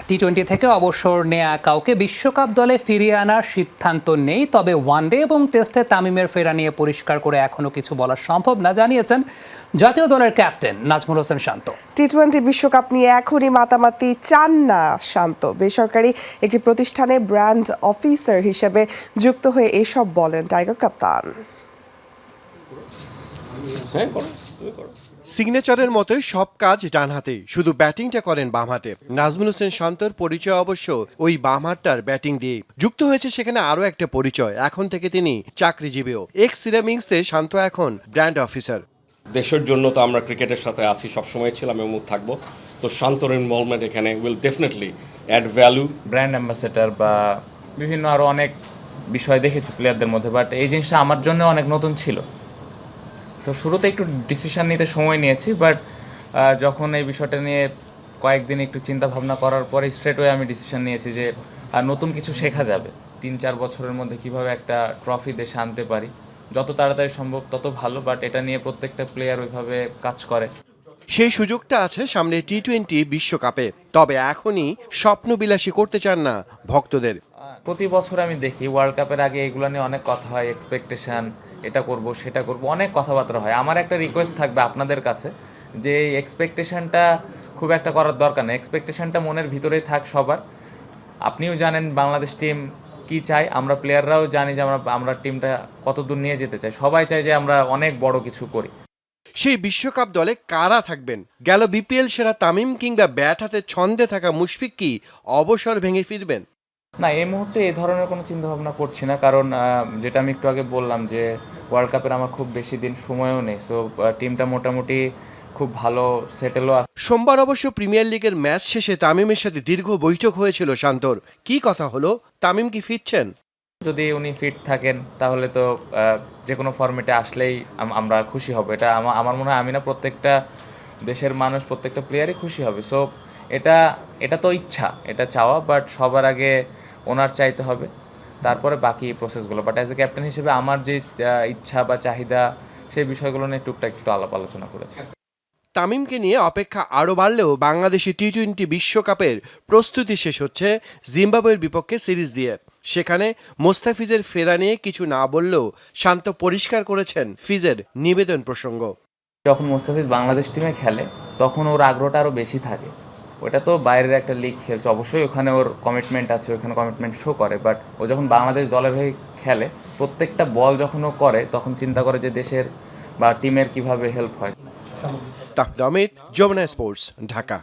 টি-20 থেকে অবসর নেয়া কাউকে বিশ্বকাপ দলে ফিরিয়ে আনার সিদ্ধান্ত নেই, তবে ওয়ানডে এবং টেস্টে তামিমের ফেরা নিয়ে পরিষ্কার করে এখনো কিছু বলা সম্ভব না জানিয়েছেন জাতীয় দলের ক্যাপ্টেন নাজমুল হোসেন শান্ত। টি-20 বিশ্বকাপ নিয়ে এখনই মাতামাতি চান না শান্ত। বেসরকারি একটি প্রতিষ্ঠানে ব্র্যান্ড অফিসার হিসেবে যুক্ত হয়ে এসব বলেন টাইগার কাপ্তান। সিগনেচারের মতোই সব কাজ ডান হাতে, শুধু ব্যাটিংটা করেন বাম হাতে। নাজমুল হোসেন শান্তর পরিচয় অবশ্য ওই বাম হাতটার ব্যাটিং দিয়ে। যুক্ত হয়েছে সেখানে আরও একটা পরিচয়, এখন থেকে তিনি চাকরিজীবীও। এক্স সিরামিংসে শান্ত এখন ব্র্যান্ড অফিসার। দেশের জন্য তো আমরা ক্রিকেটের সাথে আছি, সবসময় ছিলাম এবং থাকবো। তো শান্তর ইনভলভমেন্ট এখানে will definitely add value. Brand ambassador বা বিভিন্ন আরও অনেক বিষয় দেখেছি প্লেয়ারদের মধ্যে, বাট এই জিনিসটা আমার জন্য অনেক নতুন ছিল। সো শুরুতে একটু ডিসিশন নিতে সময় নিয়েছি, বাট যখন এই বিষয়টা নিয়ে কয়েকদিন একটু চিন্তা ভাবনা করার পরে স্ট্রেটওয়ে আমি ডিসিশন নিয়েছি যে নতুন কিছু শেখা যাবে। 3-4 বছরের মধ্যে কিভাবে একটা ট্রফি দেশে আনতে পারি, যত তাড়াতাড়ি সম্ভব তত ভালো। বাট এটা নিয়ে প্রত্যেকটা প্লেয়ার ওইভাবে কাজ করে। সেই সুযোগটা আছে সামনে টি-20 বিশ্বকাপে, তবে এখনই স্বপ্নবিলাসী করতে চান না ভক্তদের। প্রতি বছর আমি দেখি ওয়ার্ল্ড কাপের আগে এগুলো নিয়ে অনেক কথা হয়, এক্সপেকটেশন, এটা করব সেটা করব, অনেক কথাবার্তা হয়। আমার একটা রিকোয়েস্ট থাকবে আপনাদের কাছে যে এই এক্সপেকটেশনটা খুব একটা করার দরকার নেই। এক্সপেকটেশনটা মনের ভিতরেই থাক সবার। আপনিও জানেন বাংলাদেশ টিম কি চায়, আমরা প্লেয়াররাও জানি যে আমরা টিমটা কত দূর নিয়ে যেতে চাই। সবাই চাই যে আমরা অনেক বড় কিছু করি। সেই বিশ্বকাপ দলে কারা থাকবেন? গেল বিপিএল সেরা তামিম কিংবা ব্যাট হাতে ছন্দে থাকা মুশফিক কি অবসর ভেঙে ফিরবেন? না, এই মুহূর্তে এই ধরনের কোনো চিন্তা ভাবনা করছি না, কারণ যেটা আমি একটু আগে বললাম যে ওয়ার্ল্ড কাপের আমার খুব বেশি দিন সময়ও নেই। সো টিমটা মোটামুটি খুব ভালো সেটেলও আছে। সোমবার অবশ্য প্রিমিয়ার লিগের ম্যাচ শেষে তামিমের সাথে দীর্ঘ বৈঠক হয়েছিল শান্তর। কি কথা হলো? তামিম কি ফিরছেন? যদি উনি ফিট থাকেন তাহলে তো যে কোনো ফর্মেটে আসলেই আমরা খুশি হব। এটা আমার মনে হয় আমি না, প্রত্যেকটা দেশের মানুষ, প্রত্যেকটা প্লেয়ারই খুশি হবে। সো এটা তো ইচ্ছা, এটা চাওয়া, বাট সবার আগে ওনার চাইতে হবে, তারপরে বাকি প্রসেসগুলো। বাট অ্যাজ এ ক্যাপ্টেন হিসেবে আমার যে ইচ্ছা বা চাহিদা, সেই বিষয়গুলো নিয়ে টুকটাক একটু আলাপ আলোচনা করেছি। তামিমকে নিয়ে অপেক্ষা আরও বাড়লেও বাংলাদেশি টি-20 বিশ্বকাপের প্রস্তুতি শেষ হচ্ছে জিম্বাবুয়ের বিপক্ষে সিরিজ দিয়ে। সেখানে মোস্তাফিজের ফেরা নিয়ে কিছু না বললেও শান্ত পরিষ্কার করেছেন ফিজের নিবেদন প্রসঙ্গ। যখন মোস্তাফিজ বাংলাদেশ টিমে খেলে তখন ওর আগ্রহটা আরও বেশি থাকে। ওটা তো বাইরের একটা লিগ খেলছে, অবশ্যই ওখানে ওর কমিটমেন্ট আছে, ওখানে কমিটমেন্ট শো করে। বাট ও যখন বাংলাদেশ দলের হয়ে খেলে, প্রত্যেকটা বল যখন ও করে তখন চিন্তা করে যে দেশের বা টিমের কিভাবে হেল্প হয়। তাহমিদ, যমুনা স্পোর্টস, ঢাকা।